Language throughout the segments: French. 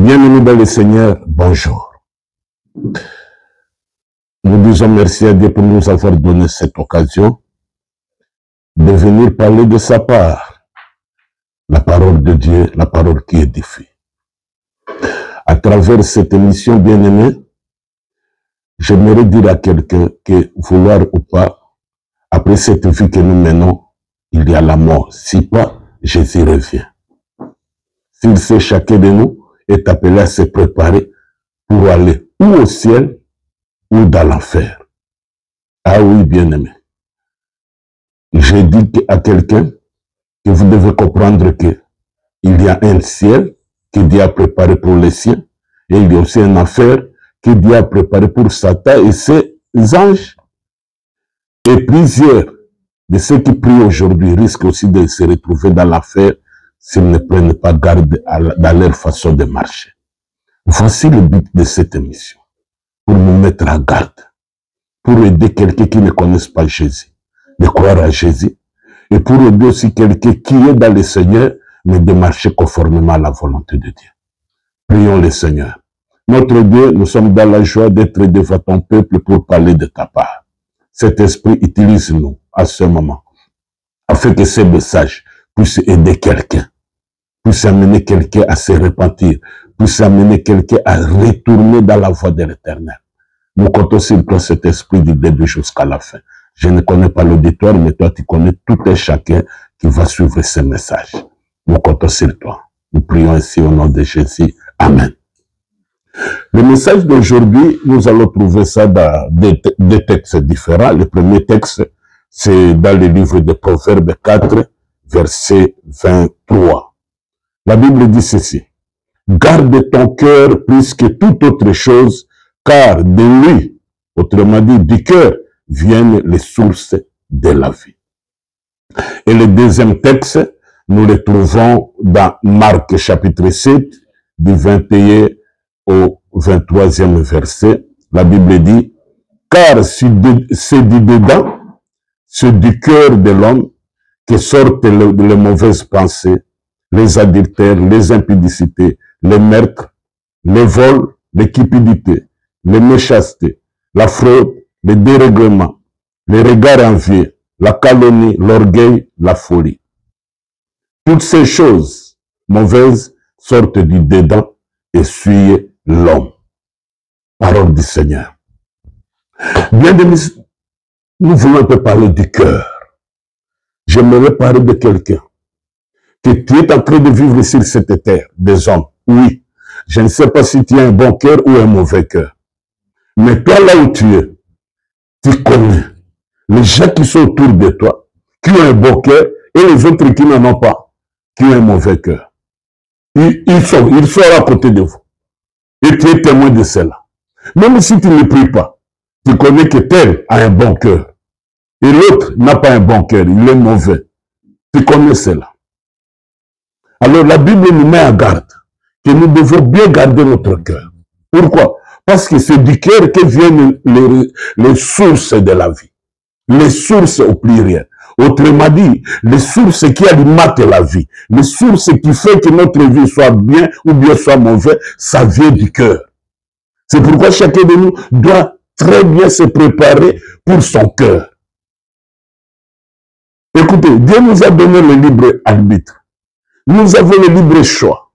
Bienvenue dans le Seigneur, bonjour. Nous disons merci à Dieu pour nous avoir donné cette occasion de venir parler de sa part. La parole de Dieu, la parole qui édifie. À travers cette émission bien-aimée, j'aimerais dire à quelqu'un que, vouloir ou pas, après cette vie que nous menons, il y a la mort. Si pas, Jésus revient. S'il sait, chacun de nous est appelé à se préparer pour aller ou au ciel ou dans l'enfer. Ah oui, bien-aimé. J'ai dit à quelqu'un que vous devez comprendre que il y a un ciel que Dieu a préparé pour les siens et il y a aussi un enfer que Dieu a préparé pour Satan et ses anges. Et plusieurs de ceux qui prient aujourd'hui risquent aussi de se retrouver dans l'enfer s'ils ne prennent pas garde dans leur façon de marcher. Voici le but de cette émission, pour nous mettre en garde, pour aider quelqu'un qui ne connaît pas Jésus, de croire à Jésus, et pour aider aussi quelqu'un qui est dans le Seigneur, mais de marcher conformément à la volonté de Dieu. Prions le Seigneur. Notre Dieu, nous sommes dans la joie d'être devant ton peuple pour parler de ta part. Cet esprit utilise-nous à ce moment, afin que ces messages puissent aider quelqu'un, puissent amener quelqu'un à se repentir, puissent amener quelqu'un à retourner dans la voie de l'Éternel. Nous comptons sur toi cet esprit du début jusqu'à la fin. Je ne connais pas l'auditoire, mais toi tu connais tout et chacun qui va suivre ces messages. Nous comptons sur toi. Nous prions ainsi au nom de Jésus. Amen. Le message d'aujourd'hui, nous allons trouver ça dans des textes différents. Le premier texte, c'est dans le livre de Proverbes 4, verset 23. La Bible dit ceci. Garde ton cœur plus que toute autre chose, car de lui, autrement dit, du cœur, viennent les sources de la vie. Et le deuxième texte, nous le trouvons dans Marc chapitre 7, du 21 au 23e verset. La Bible dit, car c'est du dedans, c'est du cœur de l'homme que sortent les mauvaises pensées, les adultères, les impudicités, les meurtres, les vols, les cupidités, les méchancetés, la fraude, les dérèglements, les regards envieux, la calomnie, l'orgueil, la folie. Toutes ces choses mauvaises sortent du dedans et suivent l'homme. Parole du Seigneur. Bien aimés, nous voulons un peu parler du cœur. J'aimerais parler de quelqu'un que tu es en train de vivre sur cette terre, des hommes. Oui, je ne sais pas si tu as un bon cœur ou un mauvais cœur. Mais toi, là où tu es, tu connais les gens qui sont autour de toi, qui ont un bon cœur, et les autres qui n'en ont pas, qui ont un mauvais cœur. Ils sont à côté de vous. Et tu es témoin de cela. Même si tu ne pries pas, tu connais que tel a un bon cœur. Et l'autre n'a pas un bon cœur, il est mauvais. Tu connais cela. Alors la Bible nous met en garde que nous devons bien garder notre cœur. Pourquoi? Parce que c'est du cœur que viennent les sources de la vie. Les sources au pluriel. Autrement dit, les sources qui alimentent la vie. Les sources qui font que notre vie soit bien ou bien soit mauvaise, ça vient du cœur. C'est pourquoi chacun de nous doit très bien se préparer pour son cœur. Écoutez, Dieu nous a donné le libre arbitre. Nous avons le libre choix.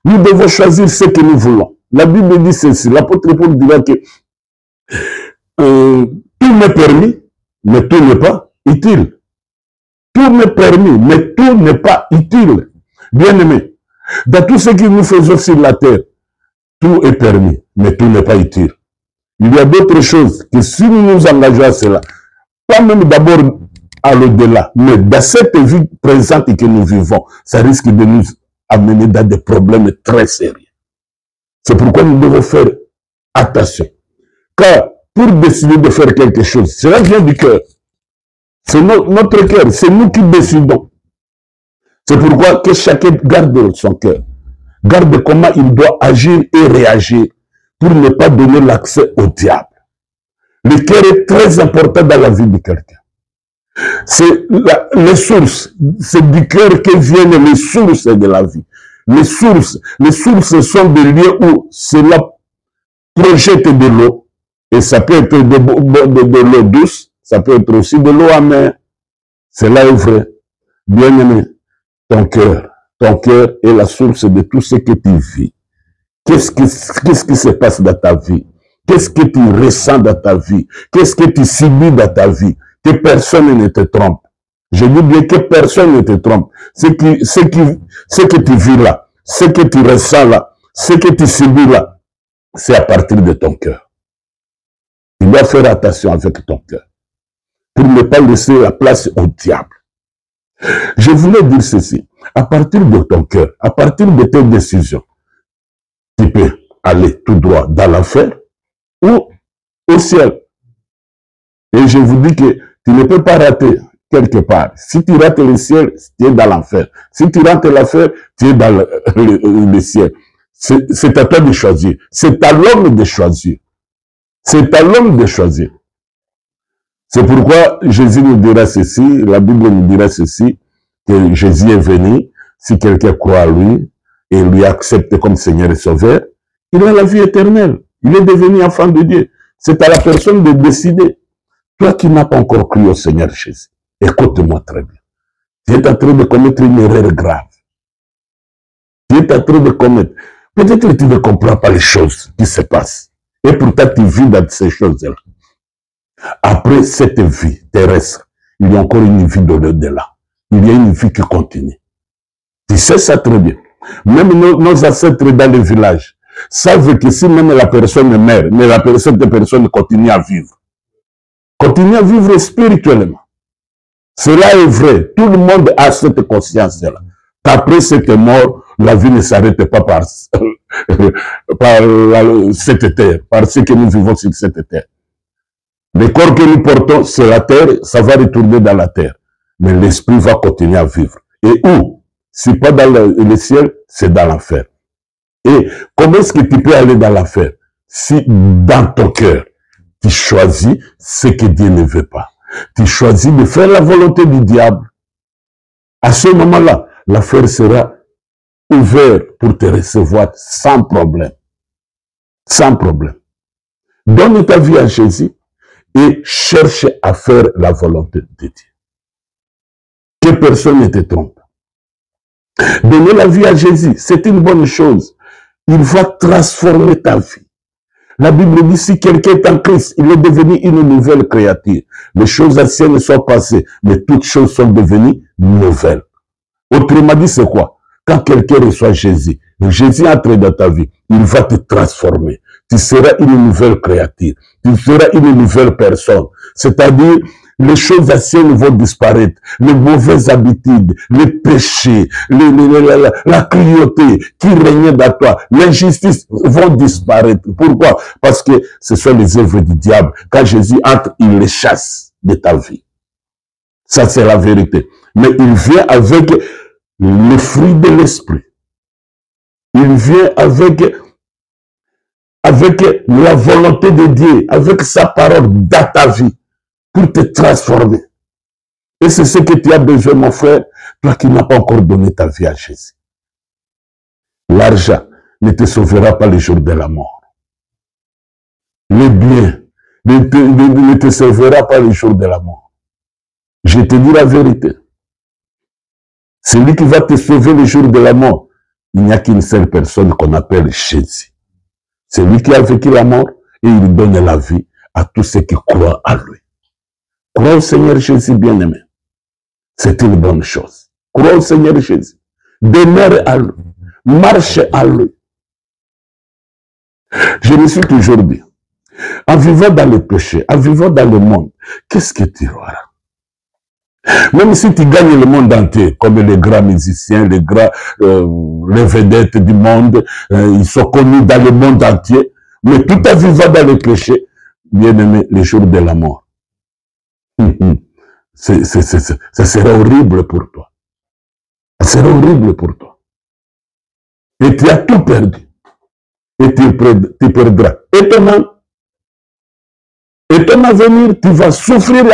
Nous devons choisir ce que nous voulons. La Bible dit ceci. L'apôtre Paul dira que tout m'est permis, mais tout n'est pas utile. Tout m'est permis, mais tout n'est pas utile. Bien-aimé, dans tout ce que nous faisons sur la terre, tout est permis, mais tout n'est pas utile. Il y a d'autres choses que si nous nous engageons à cela, pas même d'abord à l'au-delà, mais dans cette vie présente que nous vivons, ça risque de nous amener dans des problèmes très sérieux. C'est pourquoi nous devons faire attention. Car pour décider de faire quelque chose, cela vient du cœur. C'est notre cœur, c'est nous qui décidons. C'est pourquoi que chacun garde son cœur. Garde comment il doit agir et réagir pour ne pas donner l'accès au diable. Le cœur est très important dans la vie de quelqu'un. C'est les sources, c'est du cœur que viennent les sources de la vie. les sources sont des lieux où cela projette de l'eau. Et ça peut être de l'eau douce, ça peut être aussi de l'eau amère. Cela est vrai. Bien-aimé, ton cœur est la source de tout ce que tu vis. Qu'est-ce qui se passe dans ta vie? Qu'est-ce que tu ressens dans ta vie? Qu'est-ce que tu subis dans ta vie? Que personne ne te trompe. Je dis bien que personne ne te trompe. Ce que tu vis là, ce que tu ressens là, ce que tu subis là, c'est à partir de ton cœur. Tu dois faire attention avec ton cœur pour ne pas laisser la place au diable. Je voulais dire ceci. À partir de ton cœur, à partir de tes décisions, tu peux aller tout droit dans l'enfer ou au ciel. Et je vous dis que tu ne peux pas rater quelque part. Si tu rates le ciel, tu es dans l'enfer. Si tu rates l'enfer, tu es dans le ciel. C'est à toi de choisir. C'est à l'homme de choisir. C'est à l'homme de choisir. C'est pourquoi Jésus nous dira ceci, la Bible nous dira ceci, que Jésus est venu, si quelqu'un croit à lui et lui accepte comme Seigneur et Sauveur, il a la vie éternelle. Il est devenu enfant de Dieu. C'est à la personne de décider. Toi qui n'as pas encore cru au Seigneur Jésus, écoute-moi très bien. Tu es en train de commettre une erreur grave. Tu es en train de commettre. Peut-être que tu ne comprends pas les choses qui se passent. Et pourtant, tu vis dans ces choses-là. Après cette vie terrestre, il y a encore une vie de l'au-delà. Il y a une vie qui continue. Tu sais ça très bien. Même nos ancêtres dans les villages savent que si même la personne meurt, mais cette personne continue à vivre. Continue à vivre spirituellement. Cela est vrai. Tout le monde a cette conscience-là. Qu'après cette mort, la vie ne s'arrête pas par cette terre, par ce que nous vivons sur cette terre. Le corps que nous portons, c'est la terre, ça va retourner dans la terre. Mais l'esprit va continuer à vivre. Et où? Si pas dans le ciel, c'est dans l'enfer. Et comment est-ce que tu peux aller dans l'enfer? Si dans ton cœur, tu choisis ce que Dieu ne veut pas. Tu choisis de faire la volonté du diable. À ce moment-là, l'enfer sera ouvert pour te recevoir sans problème. Sans problème. Donne ta vie à Jésus et cherche à faire la volonté de Dieu. Que personne ne te trompe. Donner la vie à Jésus, c'est une bonne chose. Il va transformer ta vie. La Bible dit, si quelqu'un est en Christ, il est devenu une nouvelle créature. Les choses anciennes sont passées, mais toutes choses sont devenues nouvelles. Autrement dit, c'est quoi? Quand quelqu'un reçoit Jésus, Jésus entre dans ta vie, il va te transformer. Tu seras une nouvelle créature. Tu seras une nouvelle personne. C'est-à-dire, les choses anciennes vont disparaître. Les mauvaises habitudes, les péchés, la cruauté qui régnait dans toi, l'injustice vont disparaître. Pourquoi? Parce que ce sont les œuvres du diable. Quand Jésus entre, il les chasse de ta vie. Ça, c'est la vérité. Mais il vient avec le fruit de l'esprit. Il vient avec la volonté de Dieu, avec sa parole dans ta vie, pour te transformer. Et c'est ce que tu as besoin, mon frère, toi qui n'as pas encore donné ta vie à Jésus. L'argent ne te sauvera pas le jour de la mort. Le bien ne te sauvera pas le jour de la mort. Je te dis la vérité. Celui qui va te sauver le jour de la mort, il n'y a qu'une seule personne qu'on appelle Jésus. C'est lui qui a vécu la mort et il donne la vie à tous ceux qui croient à lui. Crois au Seigneur Jésus bien-aimé. C'est une bonne chose. Crois au Seigneur Jésus. Demeure à lui. Marche à lui. Je me suis toujours dit, en vivant dans le péché, en vivant dans le monde, qu'est-ce que tu auras? Même si tu gagnes le monde entier, comme les grands musiciens, les vedettes du monde, ils sont connus dans le monde entier, mais tout en vivant dans le péché, bien aimé, le jour de la mort. Ça sera horrible pour toi. Ça sera horrible pour toi. Et tu as tout perdu. Et tu perdras. Et ton avenir, tu vas souffrir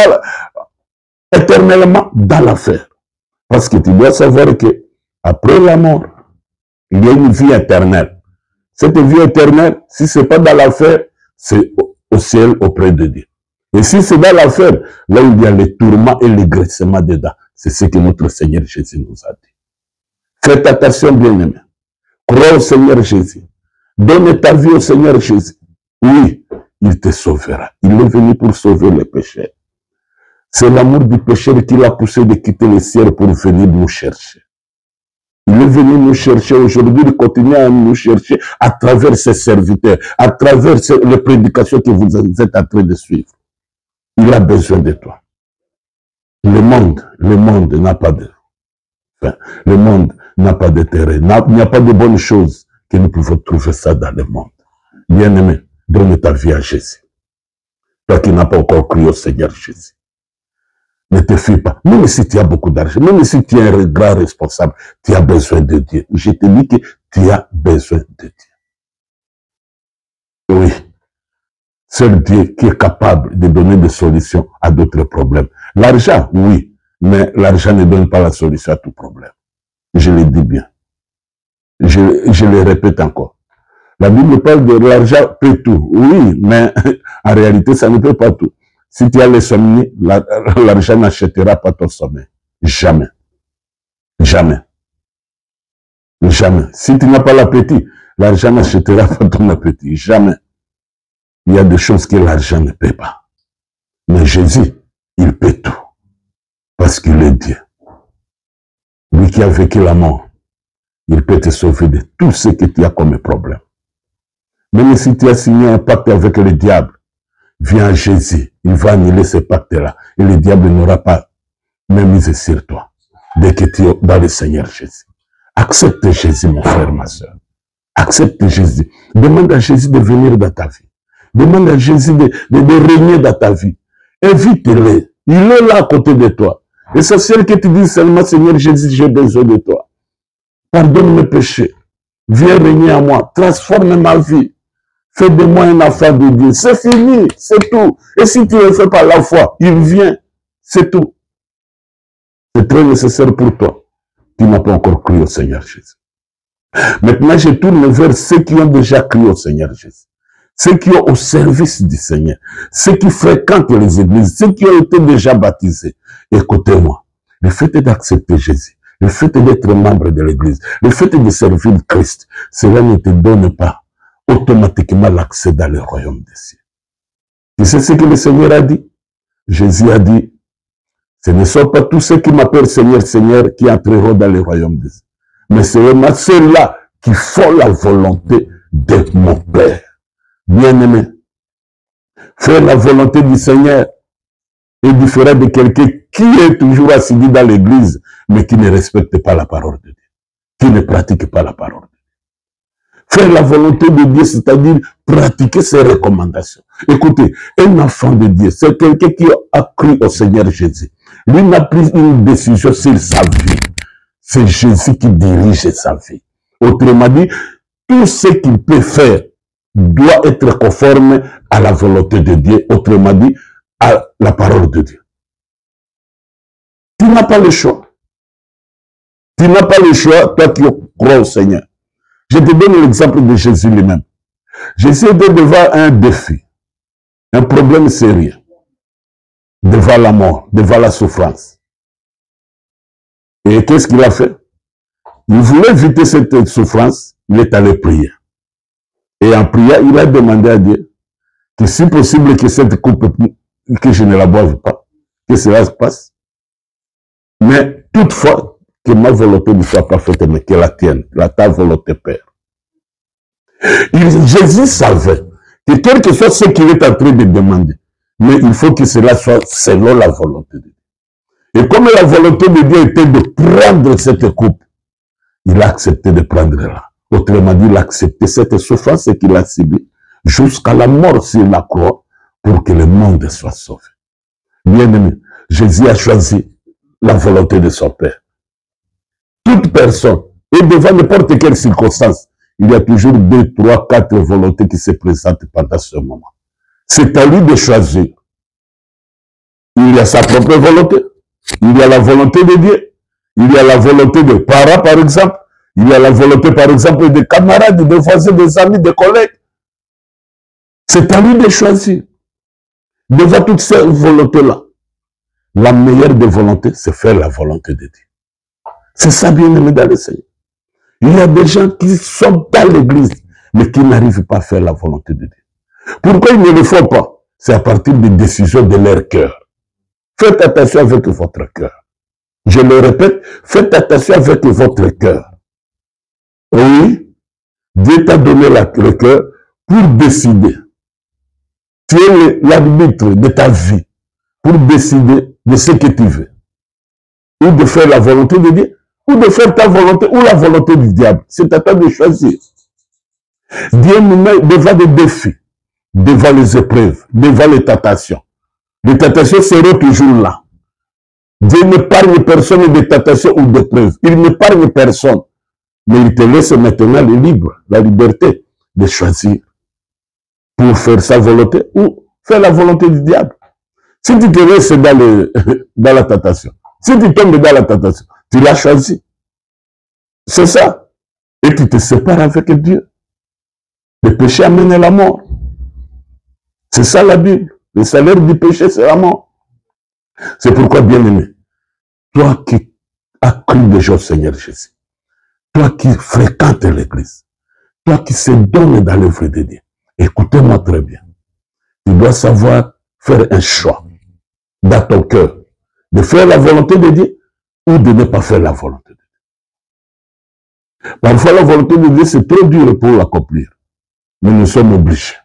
éternellement dans l'enfer. Parce que tu dois savoir que après la mort, Il y a une vie éternelle. Cette vie éternelle, si ce n'est pas dans l'affaire, c'est au ciel auprès de Dieu. Et si c'est dans l'affaire, là où il y a les tourments et les graissements dedans, c'est ce que notre Seigneur Jésus nous a dit. Faites attention, bien-aimés. Crois au Seigneur Jésus. Donne ta vie au Seigneur Jésus. Oui, il te sauvera. Il est venu pour sauver les pécheurs. C'est l'amour du pécheur qui l'a poussé de quitter le ciel pour venir nous chercher. Il est venu nous chercher aujourd'hui, il continue à nous chercher à travers ses serviteurs, à travers les prédications que vous êtes en train de suivre. Il a besoin de toi. Le monde n'a pas de... Enfin, le monde n'a pas d'intérêt. Il n'y a pas de bonnes choses que nous pouvons trouver ça dans le monde. Bien-aimé, donne ta vie à Jésus. Toi qui n'as pas encore cru au Seigneur Jésus. Ne te fie pas. Même si tu as beaucoup d'argent, même si tu es un grand responsable, tu as besoin de Dieu. Je te dis que tu as besoin de Dieu. Oui. Seul Dieu qui est capable de donner des solutions à d'autres problèmes. L'argent, oui, mais l'argent ne donne pas la solution à tout problème. Je le dis bien. Je le répète encore. La Bible parle de l'argent peut tout. Oui, mais en réalité, ça ne peut pas tout. Si tu as l'insomnie, l'argent n'achètera pas ton sommeil. Jamais. Jamais. Jamais. Si tu n'as pas l'appétit, l'argent n'achètera pas ton appétit. Jamais. Il y a des choses que l'argent ne peut pas. Mais Jésus, il peut tout. Parce qu'il est Dieu. Lui qui a vécu la mort, il peut te sauver de tout ce que tu as comme problème. Même si tu as signé un pacte avec le diable, viens à Jésus, il va annuler ce pacte-là. Et le diable n'aura pas même mise sur toi. Dès que tu es dans le Seigneur Jésus. Accepte Jésus, mon frère, ma soeur. Accepte Jésus. Demande à Jésus de venir dans ta vie. Demande à Jésus de régner dans ta vie. Invite-le. Il est là à côté de toi. Et c'est celle que tu dis seulement, Seigneur Jésus, j'ai besoin de toi. Pardonne mes péchés. Viens régner à moi. Transforme ma vie. Fais de moi un enfant de Dieu. C'est fini. C'est tout. Et si tu ne le fais pas la foi, il vient. C'est tout. C'est très nécessaire pour toi. Tu n'as pas encore cru au Seigneur Jésus. Maintenant, je tourne vers ceux qui ont déjà cru au Seigneur Jésus. Ceux qui ont au service du Seigneur. Ceux qui fréquentent les églises. Ceux qui ont été déjà baptisés. Écoutez-moi. Le fait d'accepter Jésus. Le fait d'être membre de l'église. Le fait de servir Christ. Cela ne te donne pas automatiquement l'accès dans le royaume des cieux. Tu sais ce que le Seigneur a dit? Jésus a dit, ce ne sont pas tous ceux qui m'appellent Seigneur, Seigneur qui entreront dans le royaume des cieux. Mais c'est vraiment ceux-là qui font la volonté de mon Père. Bien-aimé, faire la volonté du Seigneur est différent de quelqu'un qui est toujours assidu dans l'église, mais qui ne respecte pas la parole de Dieu, qui ne pratique pas la parole de Dieu. Faire la volonté de Dieu, c'est-à-dire pratiquer ses recommandations. Écoutez, un enfant de Dieu, c'est quelqu'un qui a cru au Seigneur Jésus. Lui n'a pris une décision sur sa vie. C'est Jésus qui dirige sa vie. Autrement dit, tout ce qu'il peut faire doit être conforme à la volonté de Dieu. Autrement dit, à la parole de Dieu. Tu n'as pas le choix. Tu n'as pas le choix, toi qui crois au Seigneur. Je te donne l'exemple de Jésus lui-même. Jésus était devant un défi, un problème sérieux, devant la mort, devant la souffrance. Et qu'est-ce qu'il a fait? Il voulait éviter cette souffrance, il est allé prier. Et en priant, il a demandé à Dieu que si possible que cette coupe, que je ne la boive pas, que cela se passe. Mais toutefois, que ma volonté ne soit pas faite, mais que la tienne, ta volonté, Père. Jésus savait que quel que soit ce qu'il est en train de demander, mais il faut que cela soit selon la volonté de Dieu. Et comme la volonté de Dieu était de prendre cette coupe, il a accepté de prendre-la. Autrement dit, il a accepté cette souffrance qu'il a subie jusqu'à la mort sur la croix pour que le monde soit sauvé. Bien-aimé, Jésus a choisi la volonté de son Père. Toute personne, et devant n'importe quelle circonstance, il y a toujours 2, 3, 4 volontés qui se présentent pendant ce moment. C'est à lui de choisir. Il y a sa propre volonté. Il y a la volonté de Dieu. Il y a la volonté de parents, par exemple. Il y a la volonté, par exemple, des camarades, des voisins, des amis, des collègues. C'est à lui de choisir. Devant toutes ces volontés-là, la meilleure des volontés, c'est faire la volonté de Dieu. C'est ça, bien-aimé dans le Seigneur. Il y a des gens qui sont dans l'église, mais qui n'arrivent pas à faire la volonté de Dieu. Pourquoi ils ne le font pas? C'est à partir des décisions de leur cœur. Faites attention avec votre cœur. Je le répète, faites attention avec votre cœur. Oui, Dieu t'a donné le cœur pour décider. Tu es l'arbitre de ta vie pour décider de ce que tu veux. Ou de faire la volonté de Dieu, ou de faire ta volonté, ou la volonté du diable. C'est à toi de choisir. Dieu nous met devant des défis, devant les épreuves, devant les tentations. Les tentations seront toujours là. Dieu n'épargne personne de tentations ou d'épreuves. Il n'épargne personne. Mais il te laisse maintenant le libre, la liberté de choisir pour faire sa volonté ou faire la volonté du diable. Si tu te laisses dans la tentation, si tu tombes dans la tentation, tu l'as choisi. C'est ça. Et tu te sépares avec Dieu. Le péché amène la mort. C'est ça la Bible. Le salaire du péché, c'est la mort. C'est pourquoi, bien-aimé, toi qui as cru déjà au Seigneur Jésus, toi qui fréquentes l'église, toi qui se donnes dans l'œuvre de Dieu, écoutez-moi très bien. Tu dois savoir faire un choix dans ton cœur, de faire la volonté de Dieu ou de ne pas faire la volonté de Dieu. Parfois, la volonté de Dieu, c'est trop dur pour l'accomplir. Mais nous sommes obligés.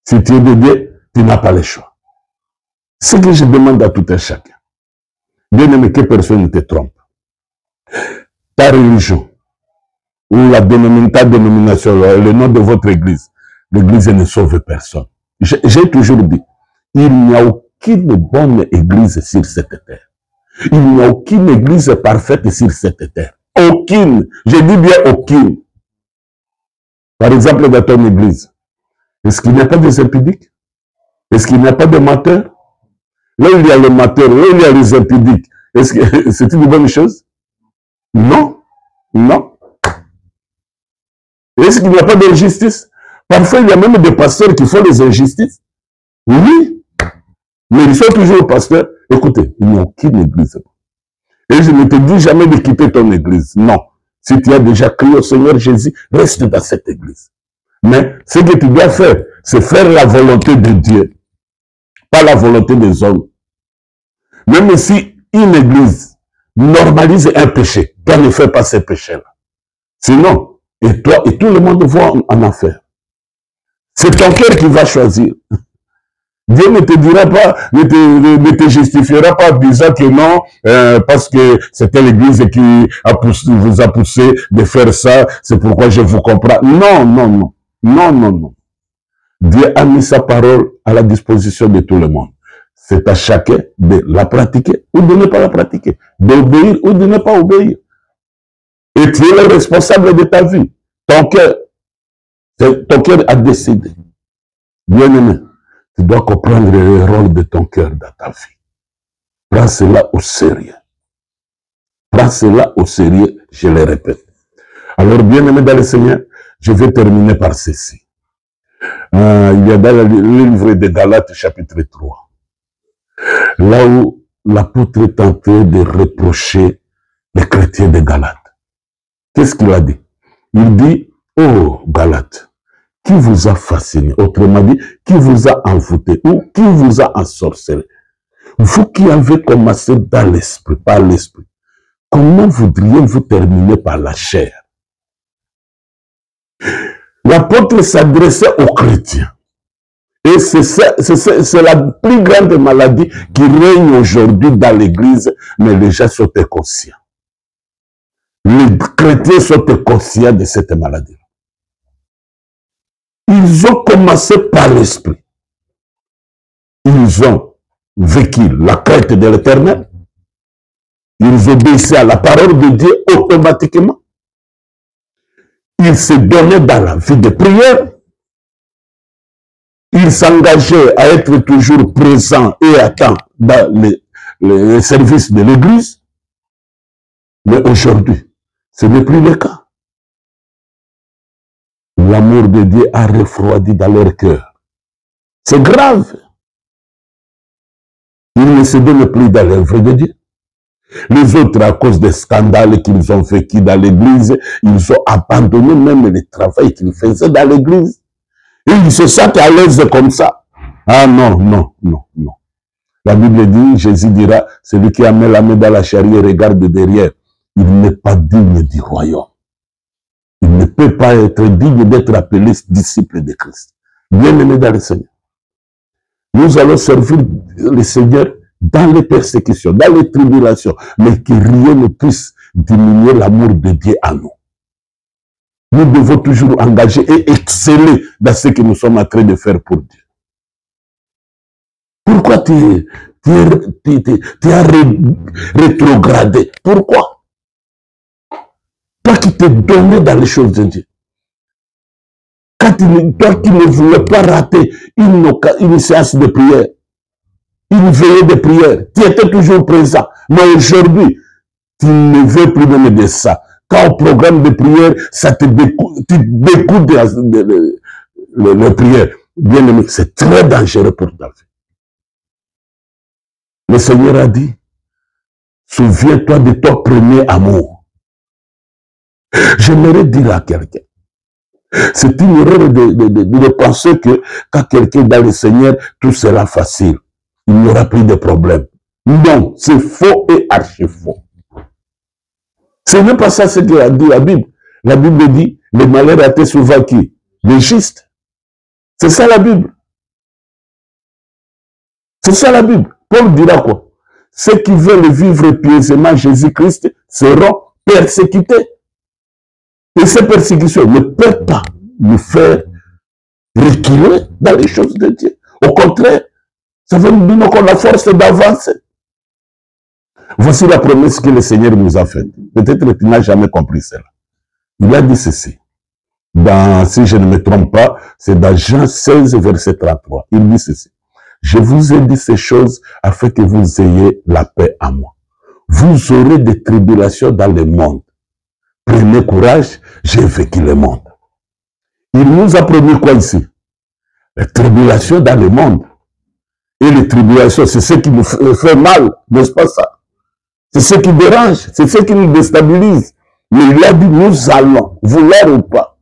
Si tu es de Dieu, tu n'as pas le choix. Ce que je demande à tout un chacun, bien aimé, que personne ne te trompe. Ta religion, ou ta dénomination, le nom de votre église, l'église ne sauve personne. J'ai toujours dit, il n'y a aucune bonne église sur cette terre. Il n'y a aucune église parfaite sur cette terre. Aucune. Je dis bien aucune. Par exemple, dans ton église, est-ce qu'il n'y a pas des impudiques? Est-ce qu'il n'y a pas de menteurs? Là, il y a les menteurs, là, il y a les impudiques. Est-ce que c'est une bonne chose? Non. Non. Est-ce qu'il n'y a pas d'injustice? Parfois, il y a même des pasteurs qui font des injustices. Oui. Mais ils sont toujours pasteurs. Écoutez, il n'y a aucune église. Et je ne te dis jamais de quitter ton église. Non. Si tu as déjà crié au Seigneur Jésus, reste dans cette église. Mais ce que tu dois faire, c'est faire la volonté de Dieu. Pas la volonté des hommes. Même si une église normalise un péché, toi ne fais pas ces péchés-là. Sinon, et toi et tout le monde vont en enfer. C'est ton cœur qui va choisir. Dieu ne te dira pas, ne te justifiera pas en disant que non, parce que c'était l'église qui vous a poussé de faire ça, c'est pourquoi je vous comprends. Non, non, non. Non, non, non. Dieu a mis sa parole à la disposition de tout le monde. C'est à chacun de la pratiquer ou de ne pas la pratiquer, d'obéir ou de ne pas obéir. Et tu es le responsable de ta vie. Ton cœur a décidé. Bien-aimé, tu dois comprendre le rôle de ton cœur dans ta vie. Prends cela au sérieux. Prends cela au sérieux, je le répète. Alors, bien-aimé dans le Seigneur, je vais terminer par ceci. Il y a dans le livre de Galates, chapitre 3, là où l'apôtre tentait de reprocher les chrétiens de Galates. Qu'est-ce qu'il a dit? Il dit, oh Galates, qui vous a fasciné? Autrement dit, qui vous a envoûté ou qui vous a ensorcelé? Vous qui avez commencé dans l'esprit, par l'esprit, comment voudriez-vous terminer par la chair? L'apôtre s'adressait aux chrétiens. Et c'est la plus grande maladie qui règne aujourd'hui dans l'église, mais les gens sont inconscients. Les chrétiens sont inconscients de cette maladie. Ils ont commencé par l'esprit. Ils ont vécu la crainte de l'Éternel. Ils obéissaient à la parole de Dieu automatiquement. Ils se donnaient dans la vie de prière. Ils s'engageaient à être toujours présents et à temps dans les services de l'Église. Mais aujourd'hui, ce n'est plus le cas. l'amour de Dieu a refroidi dans leur cœur. C'est grave. Ils ne se donnent plus dans l'œuvre de Dieu. Les autres, à cause des scandales qu'ils ont vécu dans l'église, ils ont abandonné même le travail qu'ils faisaient dans l'église. Et ils se sentent à l'aise comme ça. Ah non, non, non, non. La Bible dit, Jésus dira, celui qui a mis la main dans la charrière regarde derrière. Il n'est pas digne du royaume. Il ne peut pas être digne d'être appelé disciple de Christ. Bien-aimé dans le Seigneur. Nous allons servir le Seigneur dans les persécutions, dans les tribulations, mais que rien ne puisse diminuer l'amour de Dieu à nous. Nous devons toujours engager et exceller dans ce que nous sommes en train de faire pour Dieu. Pourquoi tu as rétrogradé? Pourquoi? Toi qui t'es donné dans les choses de Dieu. Toi qui ne voulais pas rater une séance de prière, une veillée de prière, tu étais toujours présent. Mais aujourd'hui, tu ne veux plus donner de ça. Quand au programme de prière, ça te découle, tu découtes les prières. Bien aimé, c'est très dangereux pour ta vie. Le Seigneur a dit, souviens-toi de ton premier amour. J'aimerais dire à quelqu'un, c'est une erreur de penser que quand quelqu'un est dans le Seigneur, tout sera facile. Il n'y aura plus de problème. Non, c'est faux et archi faux. Ce n'est pas ça ce que dit la Bible. La Bible dit, le malheur a été souvent qui? Les justes. C'est ça la Bible. C'est ça la Bible. Paul dira quoi? Ceux qui veulent vivre pieusement Jésus-Christ seront persécutés. Et ces persécutions ne peuvent pas nous faire reculer dans les choses de Dieu. Au contraire, ça veut nous donner encore la force d'avancer. Voici la promesse que le Seigneur nous a faite. Peut-être que tu n'as jamais compris cela. Il a dit ceci. Si je ne me trompe pas, c'est dans Jean 16, verset 33. Il dit ceci. Je vous ai dit ces choses afin que vous ayez la paix en moi. Vous aurez des tribulations dans le monde. Prenez courage, j'ai vécu le monde. Il nous a promis quoi ici? Les tribulations dans le monde. Et les tribulations, c'est ce qui nous fait mal, n'est-ce pas ça? C'est ce qui dérange, c'est ce qui nous déstabilise. Mais il a dit, nous allons, vouloir ou pas,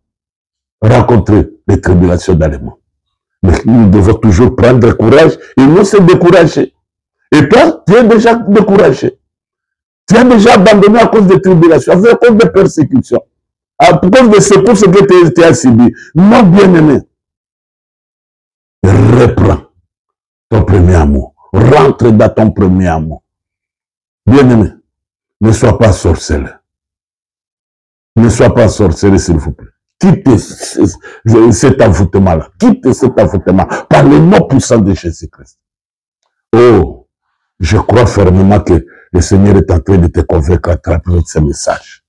rencontrer les tribulations dans le monde. Mais nous devons toujours prendre courage et non se décourager. Et toi, tu es déjà découragé. Tu as déjà abandonné à cause des tribulations, à cause des persécutions, à cause de secousses que tu as subies. Non, bien-aimé, reprends ton premier amour. Rentre dans ton premier amour. Bien-aimé, ne sois pas sorceleur. Ne sois pas sorceleur, s'il vous plaît. Quitte cet envoûtement-là. Quitte cet envoûtement par le nom puissant de Jésus-Christ. Oh, je crois fermement que le Seigneur est en train de te convaincre à travers ce message.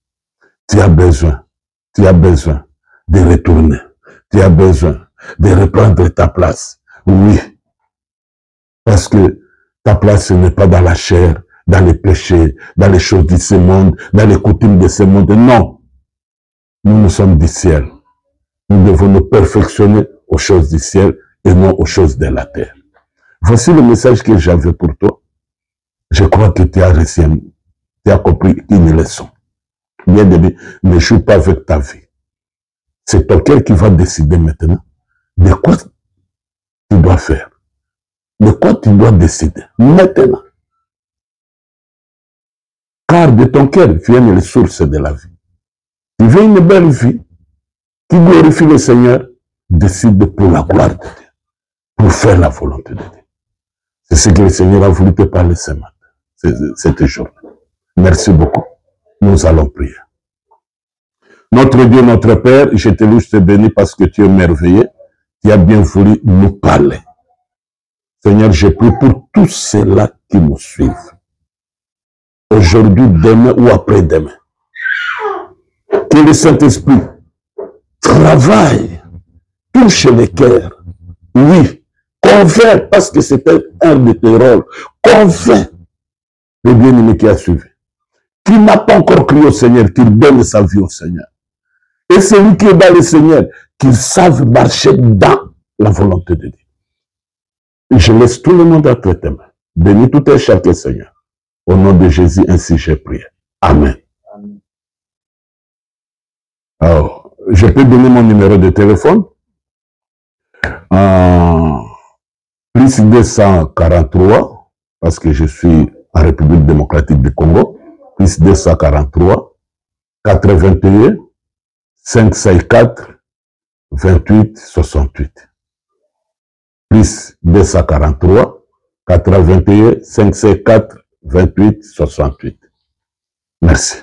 Tu as besoin de retourner. Tu as besoin de reprendre ta place. Oui. Parce que ta place, ce n'est pas dans la chair, dans les péchés, dans les choses de ce monde, dans les coutumes de ce monde. Non. Nous sommes du ciel. Nous devons nous perfectionner aux choses du ciel et non aux choses de la terre. Voici le message que j'avais pour toi. Je crois que tu as reçu, tu as compris une leçon. Bien aimé, ne joue pas avec ta vie. C'est ton cœur qui va décider maintenant de quoi tu dois faire. De quoi tu dois décider maintenant. Car de ton cœur viennent les sources de la vie. Tu veux une belle vie qui glorifie le Seigneur, décide pour la gloire de Dieu, pour faire la volonté de Dieu. C'est ce que le Seigneur a voulu te parler ce matin, cette journée. Merci beaucoup. Nous allons prier. Notre Dieu, notre Père, je te loue, je te bénis parce que tu es merveilleux. Tu as bien voulu nous parler. Seigneur, je prie pour tous ceux-là qui nous suivent. Aujourd'hui, demain ou après-demain. Que le Saint-Esprit travaille, touche les cœurs. Oui, convainc, parce que c'était un de tes rôles. Convainc le bien-aimé qui a suivi. Qui n'a pas encore crié au Seigneur, qu'il donne sa vie au Seigneur. Et celui qui est dans le Seigneur, qu'ils savent marcher dans la volonté de Dieu. Et je laisse tout le monde entre tes mains. Bénis tout et chaque Seigneur. Au nom de Jésus, ainsi j'ai prié. Amen. Amen. Alors, je peux donner mon numéro de téléphone. Plus 243, parce que je suis en République démocratique du Congo. Plus 243, 81, 554, 28, 68. Plus 243, 81, 554, 28, 68. Merci.